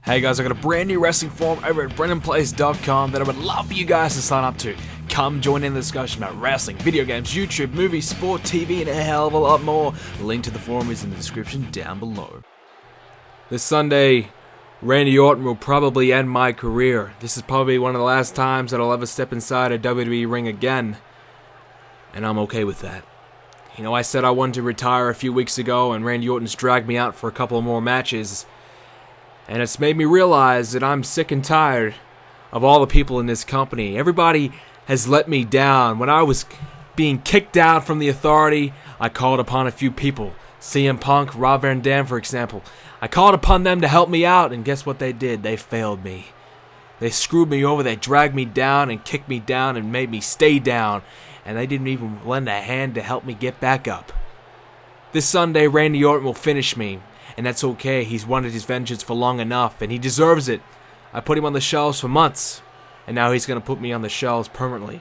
Hey guys, I got a brand new wrestling forum over at BrendenPlayz.com that I would love for you guys to sign up to. Come join in the discussion about wrestling, video games, YouTube, movies, sport, TV, and a hell of a lot more. The link to the forum is in the description down below. This Sunday, Randy Orton will probably end my career. This is probably one of the last times that I'll ever step inside a WWE ring again. And I'm okay with that. You know, I said I wanted to retire a few weeks ago, and Randy Orton's dragged me out for a couple of more matches. And it's made me realize that I'm sick and tired of all the people in this company. Everybody has let me down. When I was being kicked out from the authority, I called upon a few people. CM Punk, Rob Van Dam, for example. I called upon them to help me out, and guess what they did? They failed me. They screwed me over, they dragged me down and kicked me down and made me stay down. And they didn't even lend a hand to help me get back up. This Sunday, Randy Orton will finish me. And that's okay, he's wanted his vengeance for long enough, and he deserves it. I put him on the shelves for months, and now he's going to put me on the shelves permanently.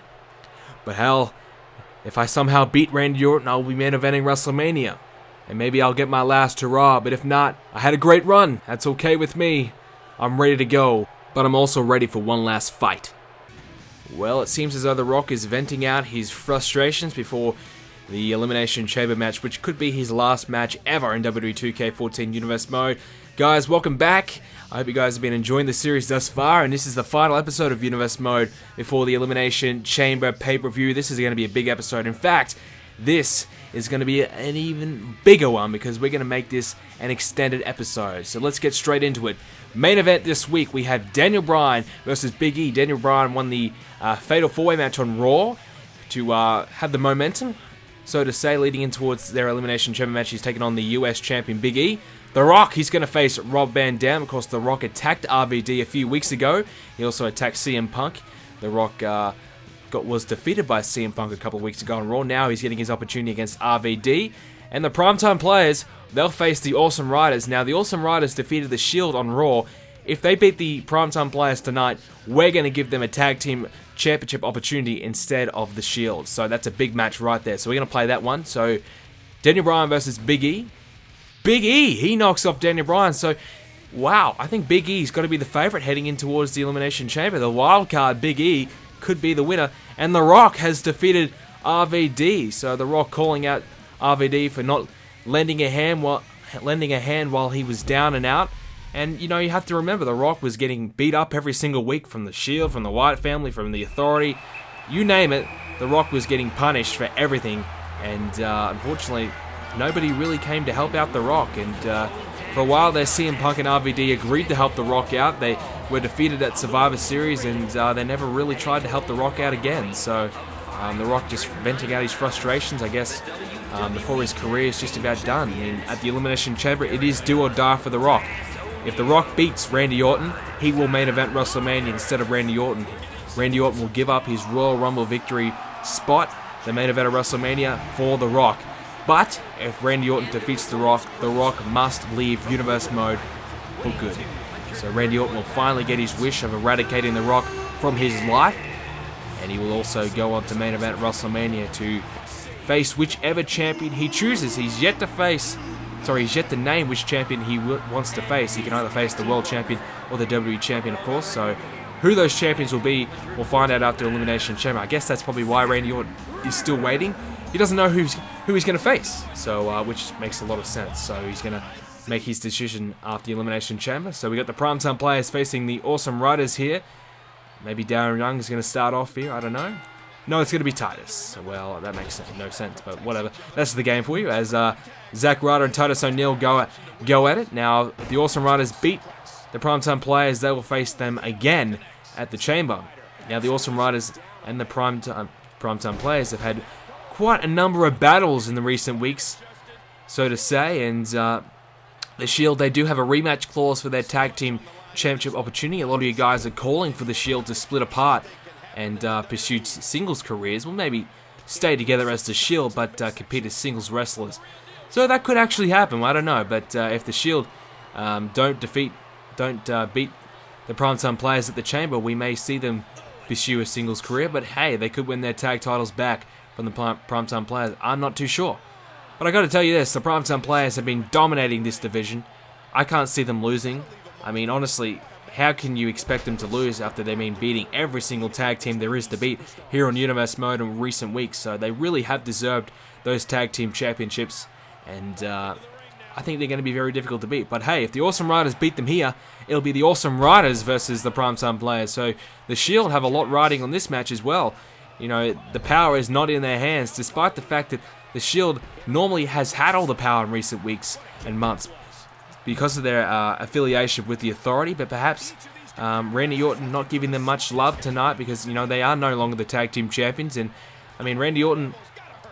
But hell, if I somehow beat Randy Orton, I'll be main eventing WrestleMania. And maybe I'll get my last hurrah, but if not, I had a great run. That's okay with me. I'm ready to go, but I'm also ready for one last fight. Well, it seems as though The Rock is venting out his frustrations before the Elimination Chamber match, which could be his last match ever in WWE 2k14 Universe Mode. Guys, welcome back. I hope you guys have been enjoying the series thus far, and this is the final episode of Universe Mode before the Elimination Chamber pay-per-view. This is going to be a big episode. In fact, this is going to be an even bigger one because we're going to make this an extended episode. So let's get straight into it. Main event this week, we have Daniel Bryan versus Big E. Daniel Bryan won the Fatal 4-Way match on Raw to have the momentum, so to say, leading in towards their Elimination Chamber match. He's taking on the US champion Big E. The Rock, he's going to face Rob Van Dam. Of course, The Rock attacked RVD a few weeks ago. He also attacked CM Punk. The Rock was defeated by CM Punk a couple of weeks ago on Raw. Now he's getting his opportunity against RVD. And the Primetime Players, they'll face the Awesome Riders. Now, the Awesome Riders defeated the Shield on Raw. If they beat the Primetime Players tonight, we're going to give them a tag team championship opportunity instead of the Shield. So that's a big match right there. So we're going to play that one. So Daniel Bryan versus Big E. Big E, he knocks off Daniel Bryan. So, wow, I think Big E's got to be the favorite heading in towards the Elimination Chamber. The wild card, Big E, could be the winner. And The Rock has defeated RVD. So The Rock calling out RVD for not lending a hand while he was down and out. And, you know, you have to remember, The Rock was getting beat up every single week from the Shield, from the Wyatt family, from the Authority. You name it, The Rock was getting punished for everything. And, unfortunately, nobody really came to help out The Rock. And, for a while there, CM Punk and RVD agreed to help The Rock out. They were defeated at Survivor Series, and they never really tried to help The Rock out again. So, The Rock just venting out his frustrations, I guess, before his career is just about done. I mean, at the Elimination Chamber, it is do or die for The Rock. If The Rock beats Randy Orton, he will main event WrestleMania instead of Randy Orton. Randy Orton will give up his Royal Rumble victory spot, the main event of WrestleMania, for The Rock. But if Randy Orton defeats The Rock must leave Universe Mode for good. So Randy Orton will finally get his wish of eradicating The Rock from his life, and he will also go on to main event WrestleMania to face whichever champion he chooses. He's yet to name which champion he wants to face. He can either face the World Champion or the WWE Champion, of course. So who those champions will be, we'll find out after Elimination Chamber. I guess that's probably why Randy Orton is still waiting. He doesn't know who he's going to face, so which makes a lot of sense. So he's going to make his decision after the Elimination Chamber. So we got the Primetime Players facing the Awesome Riders here. Maybe Darren Young is going to start off here. I don't know. No, it's going to be Titus. Well, that makes no sense, but whatever. That's the game for you, as Zack Ryder and Titus O'Neil go at it. Now, if the Awesome Riders beat the Primetime Players, they will face them again at the Chamber. Now, the Awesome Riders and the Primetime Players have had quite a number of battles in the recent weeks, so to say, and the Shield, they do have a rematch clause for their tag team championship opportunity. A lot of you guys are calling for the Shield to split apart and pursue singles careers. Well, maybe stay together as the Shield, but compete as singles wrestlers. So that could actually happen. I don't know, but if the Shield don't beat the Primetime Players at the Chamber, we may see them pursue a singles career. But hey, they could win their tag titles back from the Primetime Players. I'm not too sure. But I got to tell you this: the Primetime Players have been dominating this division. I can't see them losing. I mean, honestly, how can you expect them to lose after they've been beating every single tag team there is to beat here on Universe Mode in recent weeks? So they really have deserved those tag team championships, and I think they're going to be very difficult to beat. But hey, if the Awesome Riders beat them here, it'll be the Awesome Riders versus the Primetime Players. So the Shield have a lot riding on this match as well. You know, the power is not in their hands, despite the fact that the Shield normally has had all the power in recent weeks and months because of their affiliation with the Authority. But perhaps Randy Orton not giving them much love tonight because, you know, they are no longer the tag team champions. And I mean, Randy Orton,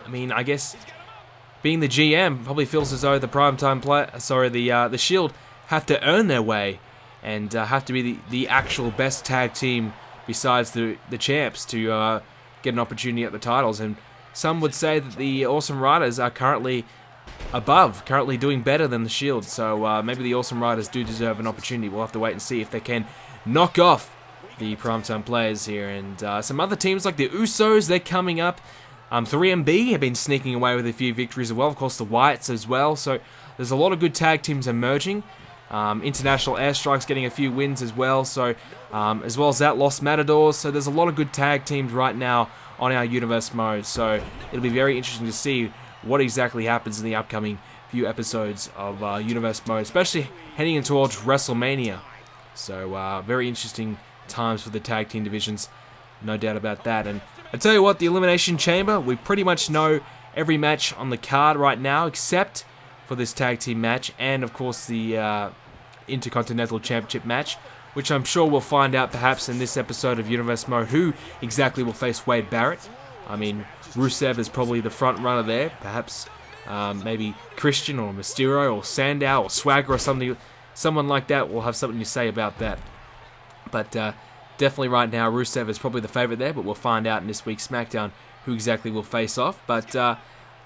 I mean, I guess being the GM probably feels as though the the Shield have to earn their way and have to be the actual best tag team besides the champs to get an opportunity at the titles. And some would say that the Awesome Riders are currently doing better than the Shield. So maybe the Awesome Riders do deserve an opportunity. We'll have to wait and see if they can knock off the Primetime Players here. And some other teams like the Usos, they're coming up. 3MB have been sneaking away with a few victories as well. Of course, the Wyatts as well. So there's a lot of good tag teams emerging. International Airstrikes getting a few wins as well. So as well as that, Lost Matadors. So there's a lot of good tag teams right now on our Universe Mode. So it'll be very interesting to see what exactly happens in the upcoming few episodes of Universe Mode, especially heading in towards WrestleMania. So very interesting times for the tag team divisions, no doubt about that. And I tell you what, the Elimination Chamber, we pretty much know every match on the card right now, except for this tag team match, and of course the Intercontinental Championship match, which I'm sure we'll find out perhaps in this episode of Universe Mode who exactly will face Wade Barrett. I mean, Rusev is probably the front runner there, perhaps maybe Christian or Mysterio or Sandow or Swagger or someone like that will have something to say about that. But definitely right now, Rusev is probably the favourite there, but we'll find out in this week's Smackdown who exactly will face off. But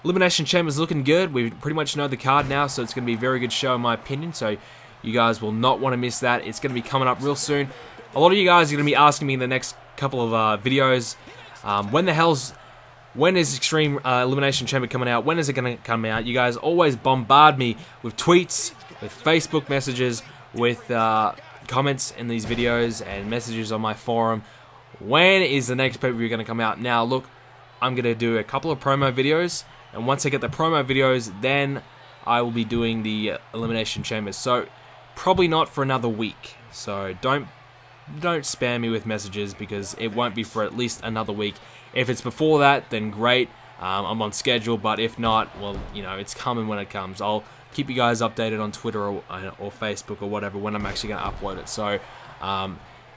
Elimination Chamber is looking good. We pretty much know the card now, so it's going to be a very good show in my opinion. So you guys will not want to miss that. It's going to be coming up real soon. A lot of you guys are going to be asking me in the next couple of videos, when is Extreme Elimination Chamber coming out? When is it going to come out? You guys always bombard me with tweets, with Facebook messages, with comments in these videos and messages on my forum. When is the next pay-per-view going to come out? Now, look, I'm going to do a couple of promo videos, and once I get the promo videos, then I will be doing the Elimination Chamber. So, probably not for another week. So, don't spam me with messages because it won't be for at least another week. If it's before that, then great. I'm on schedule, but if not, well, you know, it's coming when it comes. I'll keep you guys updated on Twitter or Facebook or whatever when I'm actually going to upload it. So,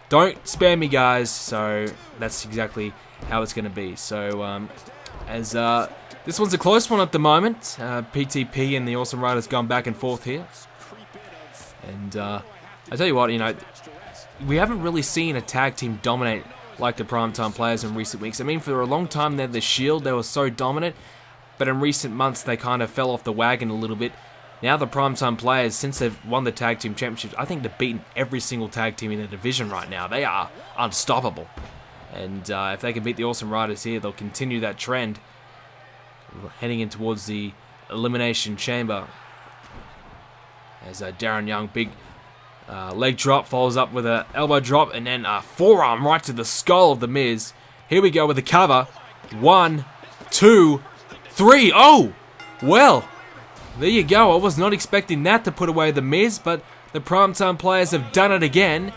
don't spam me, guys. So, that's exactly how it's going to be. So, as this one's a close one at the moment. PTP and the Awesome Riders gone back and forth here. And I tell you what, you know, we haven't really seen a tag team dominate like the Primetime Players in recent weeks. I mean, for a long time there, the Shield, they were so dominant, but in recent months they kind of fell off the wagon a little bit. Now the Primetime Players, since they've won the tag team championships, I think they've beaten every single tag team in the division right now. They are unstoppable. And if they can beat the Awesome Riders here, they'll continue that trend. Heading in towards the Elimination Chamber. As Darren Young, big leg drop, follows up with an elbow drop, and then a forearm right to the skull of The Miz. Here we go with the cover. 1, 2, 3. Oh! Well, there you go. I was not expecting that to put away The Miz, but the Primetime Players have done it again.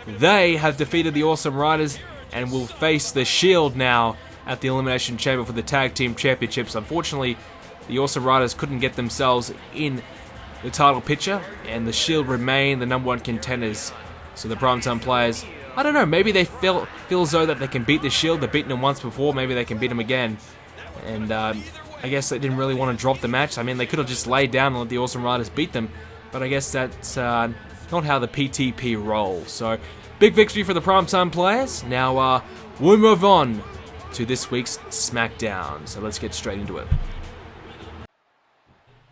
They have defeated the Awesome Riders and will face the Shield now at the Elimination Chamber for the Tag Team Championships. Unfortunately, the Awesome Riders couldn't get themselves in the title picture, and the Shield remain the #1 contenders. So the Primetime Players, I don't know, maybe they feel as though that they can beat the Shield. They've beaten them once before, maybe they can beat them again. And I guess they didn't really want to drop the match. I mean, they could have just laid down and let the Awesome Riders beat them, but I guess that's not how the PTP roll. So, big victory for the Primetime Players. Now, we'll move on to this week's Smackdown. So let's get straight into it.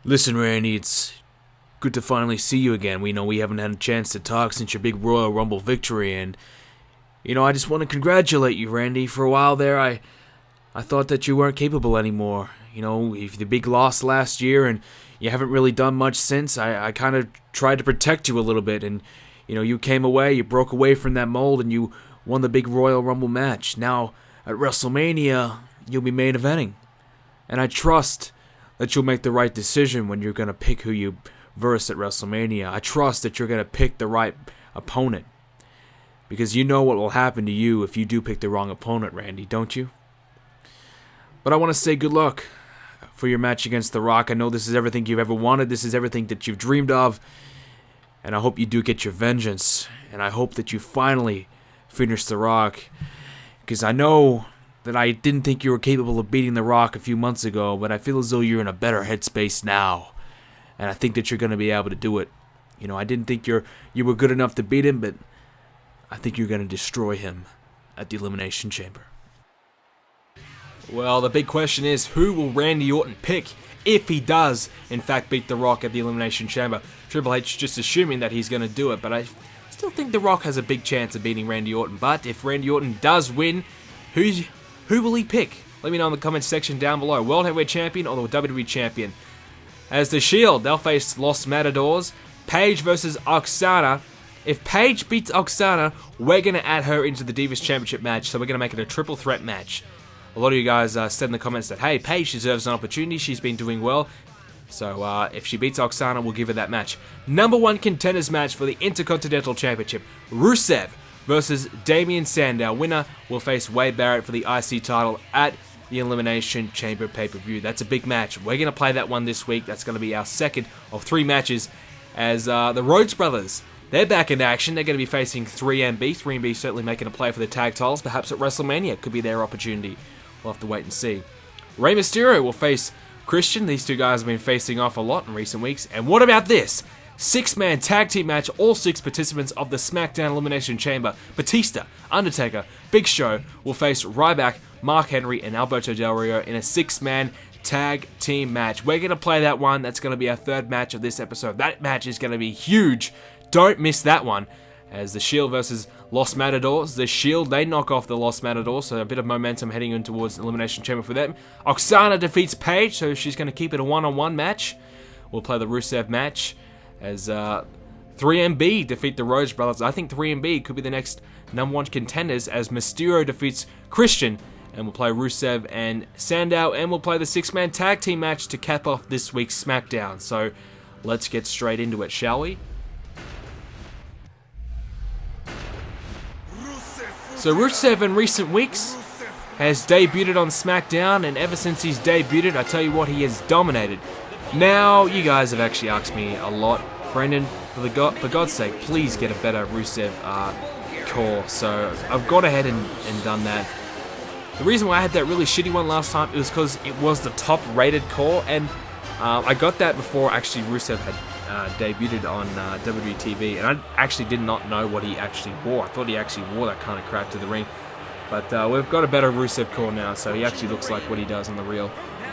Listen, Randy, it's good to finally see you again. We know we haven't had a chance to talk since your big Royal Rumble victory, and, you know, I just want to congratulate you, Randy. For a while there, I thought that you weren't capable anymore. You know, if the big loss last year, and you haven't really done much since, I kind of tried to protect you a little bit, and You know, you came away, you broke away from that mold, and you won the big Royal Rumble match. Now, at WrestleMania, you'll be main eventing. And I trust that you'll make the right decision when you're going to pick who you verse at WrestleMania. I trust that you're going to pick the right opponent. Because you know what will happen to you if you do pick the wrong opponent, Randy, don't you? But I want to say good luck for your match against The Rock. I know this is everything you've ever wanted. This is everything that you've dreamed of. And I hope you do get your vengeance. And I hope that you finally finish The Rock. Because I know that I didn't think you were capable of beating The Rock a few months ago, but I feel as though you're in a better headspace now. And I think that you're going to be able to do it. You know, I didn't think you were good enough to beat him, but I think you're going to destroy him at the Elimination Chamber. Well, the big question is, who will Randy Orton pick if he does, in fact, beat The Rock at the Elimination Chamber? Triple H just assuming that he's going to do it, but I still think The Rock has a big chance of beating Randy Orton. But if Randy Orton does win, who will he pick? Let me know in the comments section down below. World Heavyweight Champion or the WWE Champion? As the Shield, they'll face Los Matadors. Paige versus Oksana. If Paige beats Oksana, we're going to add her into the Divas Championship match, so we're going to make it a triple threat match. A lot of you guys said in the comments that, hey, Paige deserves an opportunity. She's been doing well. So if she beats Oksana, we'll give her that match. Number 1 contenders match for the Intercontinental Championship. Rusev versus Damien Sandow. Winner will face Wade Barrett for the IC title at the Elimination Chamber pay-per-view. That's a big match. We're going to play that one this week. That's going to be our second of 3 matches as the Rhodes Brothers, they're back in action. They're going to be facing 3MB. 3MB certainly making a play for the tag titles. Perhaps at WrestleMania could be their opportunity. We'll have to wait and see. Rey Mysterio will face Christian. These two guys have been facing off a lot in recent weeks. And what about this? 6-man tag team match. All 6 participants of the Smackdown Elimination Chamber. Batista, Undertaker, Big Show will face Ryback, Mark Henry, and Alberto Del Rio in a 6-man tag team match. We're going to play that one. That's going to be our 3rd match of this episode. That match is going to be huge. Don't miss that one. As the Shield versus Los Matadors. The Shield, they knock off the Los Matadors, so a bit of momentum heading in towards Elimination Chamber for them. Oksana defeats Paige, so she's going to keep it a one-on-one match. We'll play the Rusev match as 3MB defeat the Rhodes Brothers. I think 3MB could be the next number 1 contenders as Mysterio defeats Christian. And we'll play Rusev and Sandow, and we'll play the 6-man tag team match to cap off this week's Smackdown. So let's get straight into it, shall we? So Rusev in recent weeks has debuted on Smackdown, and ever since he's debuted, I tell you what, he has dominated. Now, you guys have actually asked me a lot, Brendan, for God's sake, please get a better Rusev core. So I've gone ahead and done that. The reason why I had that really shitty one last time was because it was the top rated core, and I got that before actually Rusev had debuted on WWE TV, and I actually did not know what he actually wore. I thought he actually wore that kind of crap to the ring, but we've got a better Rusev core now, so he actually looks like what he does on the reel,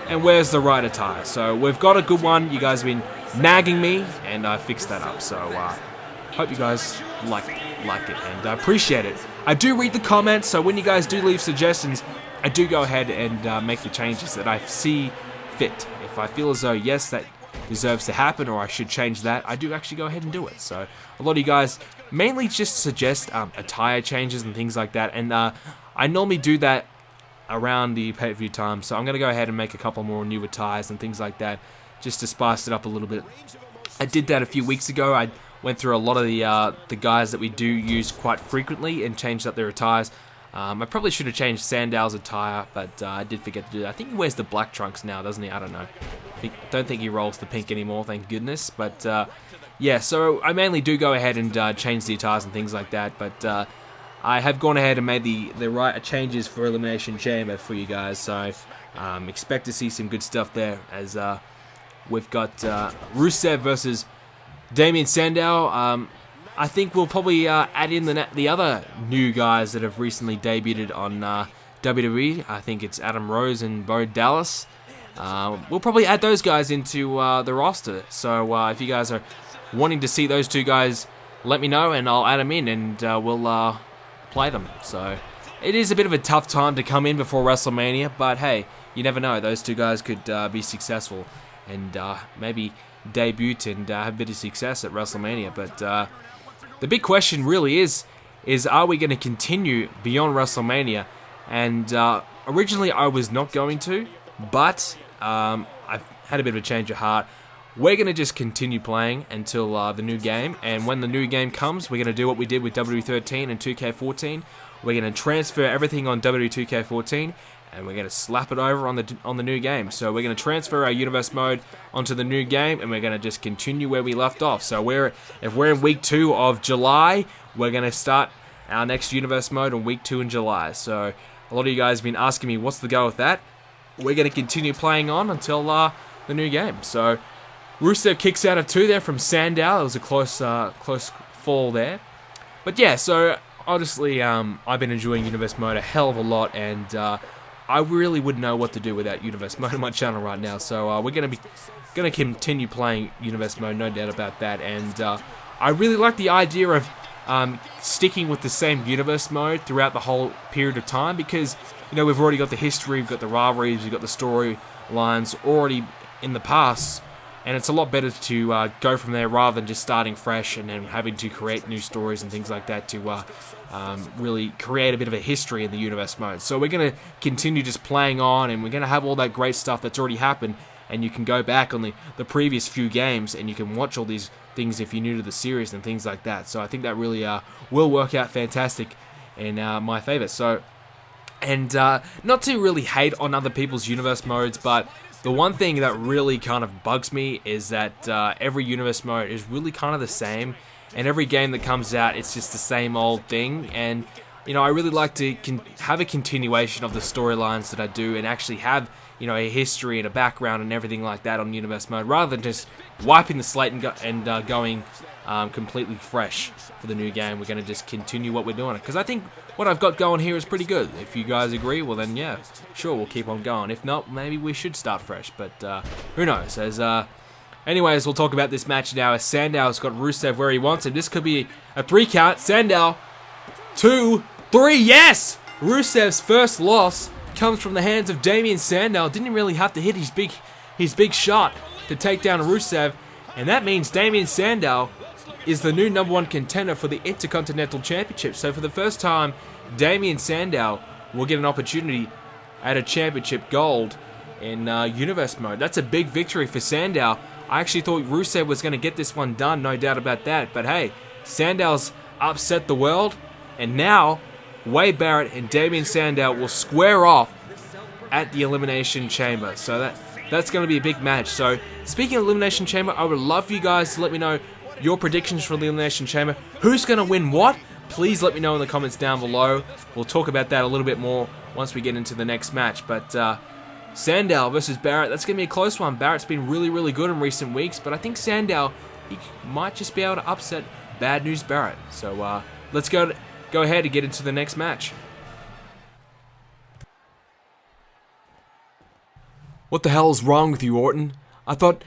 and wears the right attire. So we've got a good one. You guys have been nagging me, and I fixed that up, so hope you guys like it, and I appreciate it. I do read the comments, so when you guys do leave suggestions, I do go ahead and make the changes that I see fit. If I feel as though, yes, that deserves to happen, or I should change that, I do actually go ahead and do it. So a lot of you guys mainly just suggest attire changes and things like that, and I normally do that around the pay-per-view time, so I'm going to go ahead and make a couple more new attires and things like that, just to spice it up a little bit. I did that a few weeks ago. I went through a lot of the guys that we do use quite frequently and changed up their attires. I probably should have changed Sandow's attire, but I did forget to do that. I think he wears the black trunks now, doesn't he? I don't know. Don't think he rolls the pink anymore, thank goodness. But yeah, so I mainly do go ahead and change the attires and things like that. But I have gone ahead and made the right changes for Elimination Chamber for you guys. So expect to see some good stuff there, as we've got Rusev versus Damien Sandow. I think we'll probably add in the other new guys that have recently debuted on WWE. I think it's Adam Rose and Bo Dallas. We'll probably add those guys into the roster. So if you guys are wanting to see those 2 guys, let me know and I'll add them in, and we'll play them. So it is a bit of a tough time to come in before WrestleMania, but hey, you never know. Those 2 guys could be successful and maybe debut and have a bit of success at WrestleMania. But the big question really is are we going to continue beyond WrestleMania? And originally I was not going to, but I've had a bit of a change of heart. We're going to just continue playing until the new game, and when the new game comes, we're going to do what we did with WWE 13 and 2k14. We're going to transfer everything on WWE 2k14, and we're going to slap it over on the new game. So we're going to transfer our universe mode onto the new game, and we're going to just continue where we left off. So if we're in week 2 of July, we're going to start our next universe mode in week 2 in July. So a lot of you guys have been asking me what's the go with that. We're going to continue playing on until the new game. So Rusev kicks out of 2 there from Sandow. It was a close fall there. But yeah, so honestly, I've been enjoying Universe Mode a hell of a lot, and I really wouldn't know what to do without Universe Mode on my channel right now. So we're gonna continue playing Universe Mode, no doubt about that. And I really like the idea of sticking with the same Universe Mode throughout the whole period of time, because we've already got the history, we've got the rivalries, we've got the storylines already in the past. And it's a lot better to go from there rather than just starting fresh and then having to create new stories and things like that to really create a bit of a history in the universe mode. So we're going to continue just playing on, and we're going to have all that great stuff that's already happened, and you can go back on the previous few games and you can watch all these things if you're new to the series and things like that. So I think that really will work out fantastic in my favor. So, and not to really hate on other people's universe modes, but the one thing that really kind of bugs me is that every universe mode is really kind of the same, and every game that comes out, it's just the same old thing. And I really like to have a continuation of the storylines that I do, and actually have a history and a background and everything like that on universe mode, rather than just wiping the slate and going completely fresh for the new game. We're going to just continue what we're doing, because I think what I've got going here is pretty good. If you guys agree, well then yeah, sure, we'll keep on going. If not, maybe we should start fresh, but who knows. Anyways, we'll talk about this match now, as Sandow's got Rusev where he wants him. This could be a 3 count. Sandow, 2, 3, yes! Rusev's first loss comes from the hands of Damien Sandow. Didn't really have to hit his big shot to take down Rusev, and that means Damien Sandow is the new #1 contender for the Intercontinental Championship. So for the first time, Damien Sandow will get an opportunity at a championship gold in Universe Mode. That's a big victory for Sandow. I actually thought Rusev was going to get this one done, no doubt about that. But hey, Sandow's upset the world, and now Wade Barrett and Damien Sandow will square off at the Elimination Chamber. So that's going to be a big match. So speaking of Elimination Chamber, I would love for you guys to let me know your predictions for the Elimination Chamber. Who's going to win what? Please let me know in the comments down below. We'll talk about that a little bit more once we get into the next match. But Sandow versus Barrett, that's going to be a close one. Barrett's been really, really good in recent weeks, but I think Sandow, he might just be able to upset Bad News Barrett. So let's go ahead and get into the next match. What the hell is wrong with you, Orton? I thought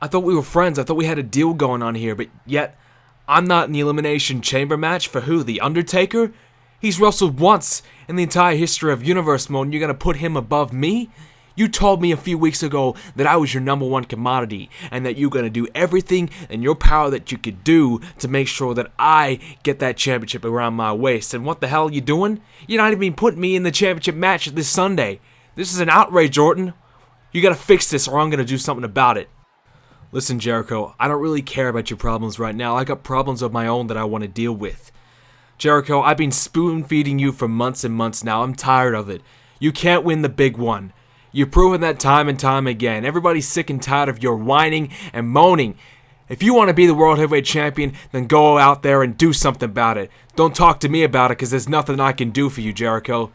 we were friends. I thought we had a deal going on here, but yet I'm not in the Elimination Chamber match for who? The Undertaker? He's wrestled once in the entire history of Universe Mode, and you're gonna put him above me? You told me a few weeks ago that I was your #1 commodity, and that you're gonna do everything in your power that you could do to make sure that I get that championship around my waist. And what the hell are you doing? You're not even putting me in the championship match this Sunday. This is an outrage, Orton. You gotta fix this, or I'm gonna do something about it. Listen, Jericho, I don't really care about your problems right now. I got problems of my own that I want to deal with. Jericho, I've been spoon-feeding you for months and months now. I'm tired of it. You can't win the big one. You've proven that time and time again. Everybody's sick and tired of your whining and moaning. If you want to be the World Heavyweight Champion, then go out there and do something about it. Don't talk to me about it, because there's nothing I can do for you, Jericho.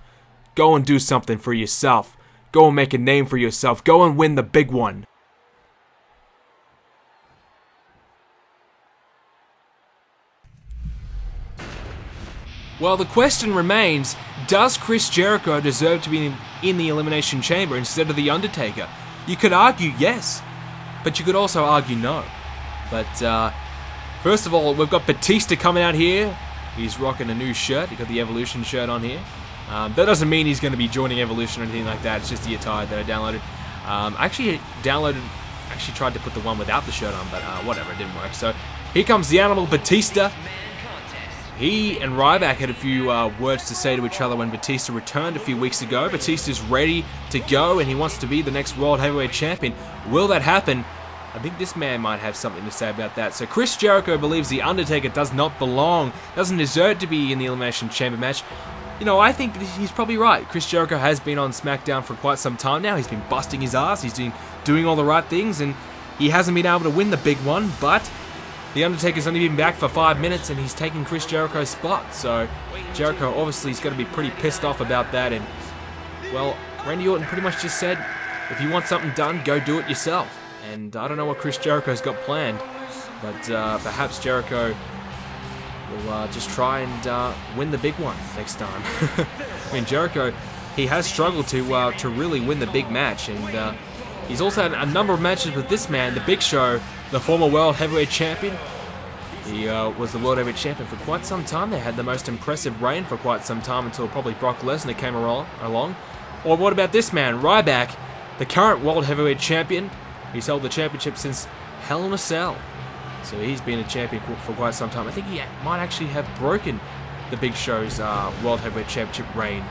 Go and do something for yourself. Go and make a name for yourself. Go and win the big one. Well, the question remains, does Chris Jericho deserve to be in the Elimination Chamber instead of The Undertaker? You could argue yes, but you could also argue no. But first of all, we've got Batista coming out here. He's rocking a new shirt. He's got the Evolution shirt on here. That doesn't mean he's going to be joining Evolution or anything like that. It's just the attire that I downloaded. Actually tried to put the one without the shirt on, but whatever, it didn't work. So here comes the Animal Batista. he and Ryback had a few words to say to each other when Batista returned a few weeks ago. Batista's ready to go and he wants to be the next World Heavyweight Champion. Will that happen? I think this man might have something to say about that. So Chris Jericho believes The Undertaker does not belong, doesn't deserve to be in the Elimination Chamber match. You know, I think he's probably right. Chris Jericho has been on Smackdown for quite some time now. He's been busting his ass. He's doing all the right things, and he hasn't been able to win the big one, but The Undertaker's only been back for 5 minutes, and he's taking Chris Jericho's spot. So Jericho obviously is going to be pretty pissed off about that, and, well, Randy Orton pretty much just said, if you want something done, go do it yourself. And I don't know what Chris Jericho's got planned, but perhaps Jericho will just try and win the big one next time. I mean, Jericho, he has struggled to really win the big match, and he's also had a number of matches with this man, the Big Show, the former World Heavyweight Champion. He was the World Heavyweight Champion for quite some time. They had the most impressive reign for quite some time until probably Brock Lesnar came along. Or what about this man, Ryback, the current World Heavyweight Champion? He's held the championship since Hell in a Cell. So he's been a champion for quite some time. I think he might actually have broken the Big Show's World Heavyweight Championship reign.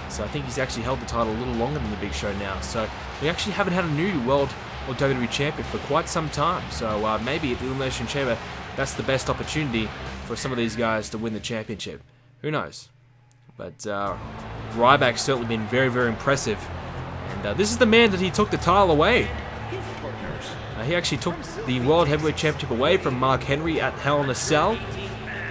So I think he's actually held the title a little longer than the Big Show now. So we actually haven't had a new World or WWE Champion for quite some time. So maybe at the Elimination Chamber, that's the best opportunity for some of these guys to win the championship. Who knows? But Ryback's certainly been very, very impressive. And this is the man that he took the title away. He actually took the World Heavyweight Championship away from Mark Henry at Hell in a Cell.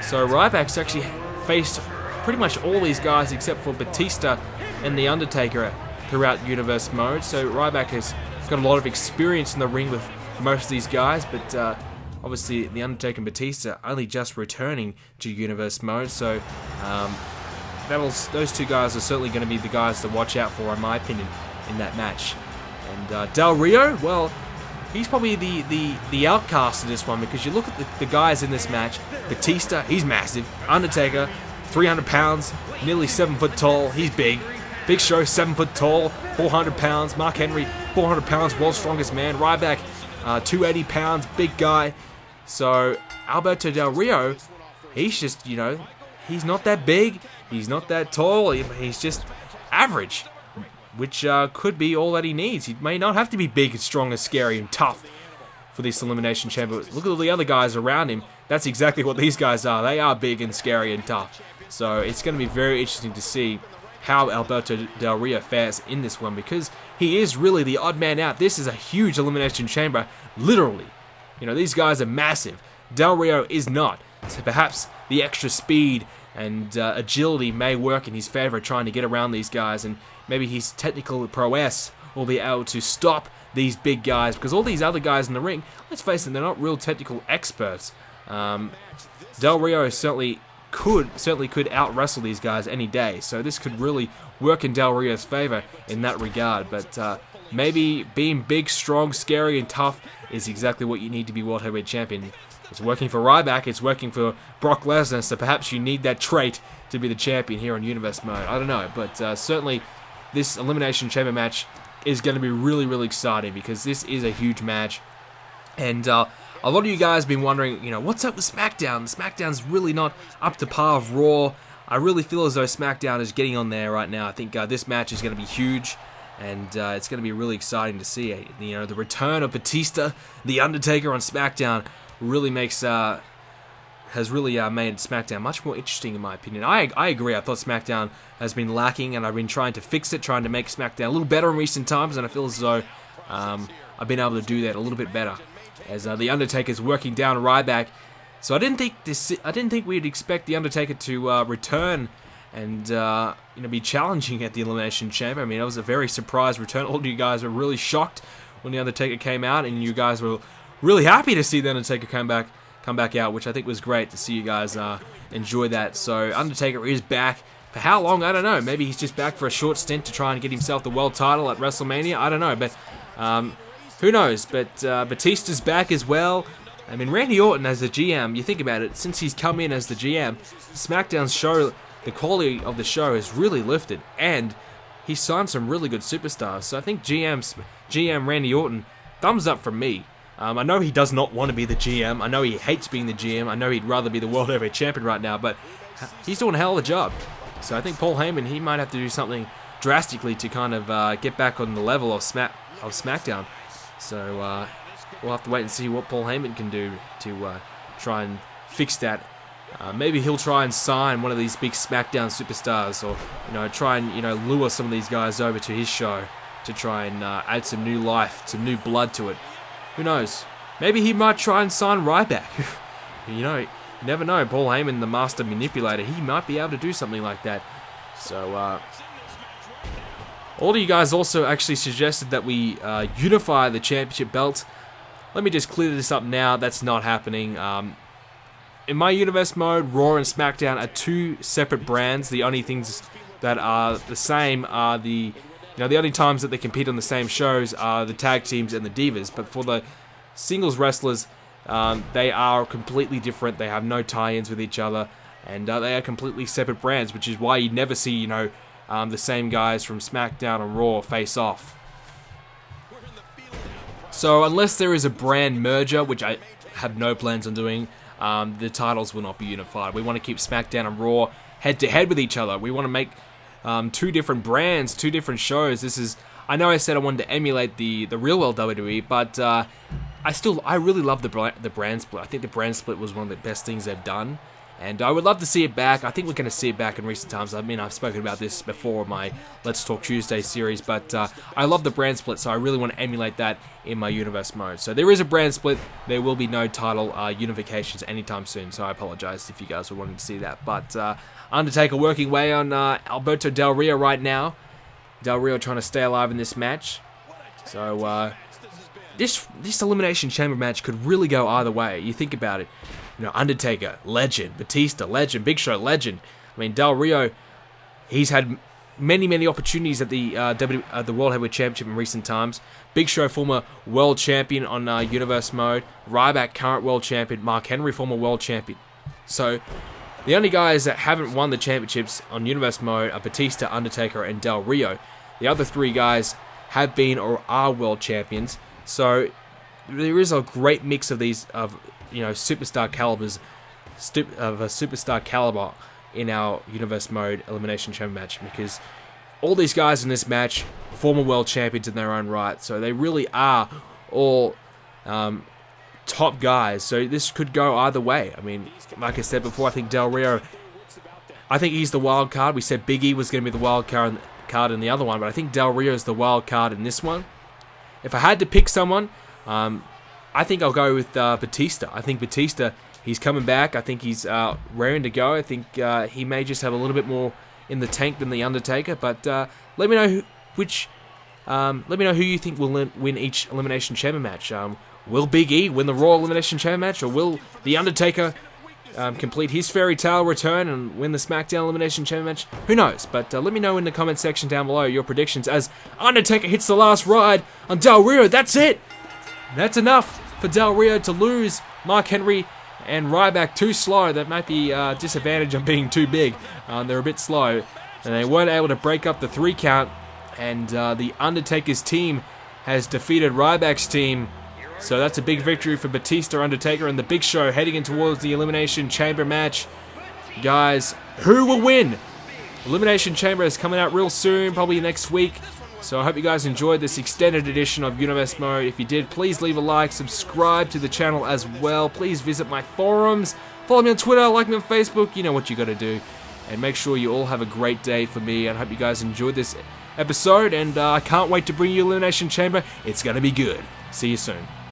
So Ryback's actually faced pretty much all these guys except for Batista and The Undertaker throughout Universe Mode. So Ryback has got a lot of experience in the ring with most of these guys, but obviously The Undertaker and Batista only just returning to Universe Mode. So those two guys are certainly going to be the guys to watch out for, in my opinion, in that match. And Del Rio, well, he's probably the outcast in this one, because you look at the guys in this match. Batista, he's massive. Undertaker, 300 pounds, nearly 7 foot tall. He's big. Big Show, 7 foot tall, 400 pounds. Mark Henry, 400 pounds, world's strongest man. Ryback, 280 pounds, big guy. So Alberto Del Rio, he's just, you know, he's not that big. He's not that tall. He's just average, which could be all that he needs. He may not have to be big and strong and scary and tough for this Elimination Chamber. Look at all the other guys around him. That's exactly what these guys are. They are big and scary and tough. So it's going to be very interesting to see how Alberto Del Rio fares in this one, because he is really the odd man out. This is a huge Elimination Chamber, literally. You know, these guys are massive. Del Rio is not. So perhaps the extra speed and agility may work in his favor, trying to get around these guys, and maybe his technical prowess will be able to stop these big guys, because all these other guys in the ring, let's face it, they're not real technical experts. Del Rio certainly could out-wrestle these guys any day, so this could really work in Del Rio's favor in that regard. But maybe being big, strong, scary, and tough is exactly what you need to be World Heavyweight Champion. It's working for Ryback, it's working for Brock Lesnar, so perhaps you need that trait to be the champion here on Universe Mode. I don't know, but certainly this Elimination Chamber match is going to be really, really exciting, because this is a huge match. And a lot of you guys have been wondering, you know, what's up with Smackdown? Smackdown's really not up to par of Raw. I really feel as though Smackdown is getting on there right now. I think this match is going to be huge, and it's going to be really exciting to see. You know, the return of Batista, The Undertaker on Smackdown really has really made SmackDown much more interesting, in my opinion. I agree. I thought SmackDown has been lacking, and I've been trying to fix it, trying to make SmackDown a little better in recent times, and I feel as though I've been able to do that a little bit better, as The Undertaker's working down Ryback. So I didn't think we'd expect The Undertaker to return and be challenging at the Elimination Chamber. I mean, it was a very surprise return. All of you guys were really shocked when The Undertaker came out, and you guys were really happy to see The Undertaker come back out, which I think was great to see you guys enjoy that. So Undertaker is back. For how long? I don't know. Maybe he's just back for a short stint to try and get himself the world title at WrestleMania. I don't know, but who knows? But Batista's back as well. I mean, Randy Orton as the GM, you think about it, since he's come in as the GM, SmackDown's show, the quality of the show has really lifted, and he signed some really good superstars. So I think GM Randy Orton, thumbs up from me. I know he does not want to be the GM. I know he hates being the GM. I know he'd rather be the World Heavyweight Champion right now, but he's doing a hell of a job. So I think Paul Heyman, he might have to do something drastically to kind of get back on the level of Smackdown. So we'll have to wait and see what Paul Heyman can do to try and fix that. Maybe he'll try and sign one of these big Smackdown superstars, or try and lure some of these guys over to his show to try and add some new life, some new blood to it. Who knows? Maybe he might try and sign Ryback. You never know. Paul Heyman, the master manipulator, he might be able to do something like that. So, all of you guys also actually suggested that we unify the championship belts. Let me just clear this up now. That's not happening. In my universe mode, Raw and SmackDown are two separate brands. The only things that are the same are the only times that they compete on the same shows are the tag teams and the divas. But for the singles wrestlers, they are completely different. They have no tie-ins with each other, and they are completely separate brands, which is why you never see, the same guys from SmackDown and Raw face off. So unless there is a brand merger, which I have no plans on doing, the titles will not be unified. We want to keep SmackDown and Raw head-to-head with each other. We want to make two different brands, two different shows. I know I said I wanted to emulate the real world WWE, but I really love the brand split. I think the brand split was one of the best things they've done, and I would love to see it back. I think we're going to see it back in recent times. I mean, I've spoken about this before in my Let's Talk Tuesday series, but I love the brand split, so I really want to emulate that in my universe mode. So there is a brand split. There will be no title unifications anytime soon, so I apologize if you guys were wanting to see that. But Undertaker working way on Alberto Del Rio right now. Del Rio trying to stay alive in this match. So this Elimination Chamber match could really go either way. You think about it. Undertaker, legend. Batista, legend. Big Show, legend. I mean, Del Rio, he's had many opportunities at the World Heavyweight Championship in recent times. Big Show, former world champion on Universe mode. Ryback, current world champion. Mark Henry, former world champion. So the only guys that haven't won the championships on Universe mode are Batista, Undertaker, and Del Rio. The other three guys have been or are world champions. So there is a great mix of these superstar calibers, of a superstar caliber in our Universe mode Elimination Chamber match, because all these guys in this match, former world champions in their own right, so they really are all top guys. So this could go either way. I mean, like I said before, I think Del Rio, I think he's the wild card. We said Big E was going to be the wild card in the other one, but I think Del Rio is the wild card in this one. If I had to pick someone, I think I'll go with Batista. I think Batista, he's coming back. I think he's raring to go. I think he may just have a little bit more in the tank than the Undertaker. But let me know who you think will win each Elimination Chamber match. Will Big E win the Raw Elimination Chamber match, or will the Undertaker complete his fairy tale return and win the SmackDown Elimination Chamber match? Who knows? But let me know in the comment section down below your predictions as Undertaker hits the last ride on Del Rio. That's it. That's enough for Del Rio to lose. Mark Henry and Ryback too slow. That might be a disadvantage on being too big. They're a bit slow, and they weren't able to break up the 3 count. And the Undertaker's team has defeated Ryback's team. So that's a big victory for Batista, Undertaker, and the Big Show heading in towards the Elimination Chamber match. Guys, who will win? Elimination Chamber is coming out real soon, probably next week. So I hope you guys enjoyed this extended edition of Universe Mode. If you did, please leave a like, subscribe to the channel as well. Please visit my forums, follow me on Twitter, like me on Facebook, you know what you gotta do. And make sure you all have a great day for me, and I hope you guys enjoyed this episode, and I can't wait to bring you Elimination Chamber. It's gonna be good. See you soon.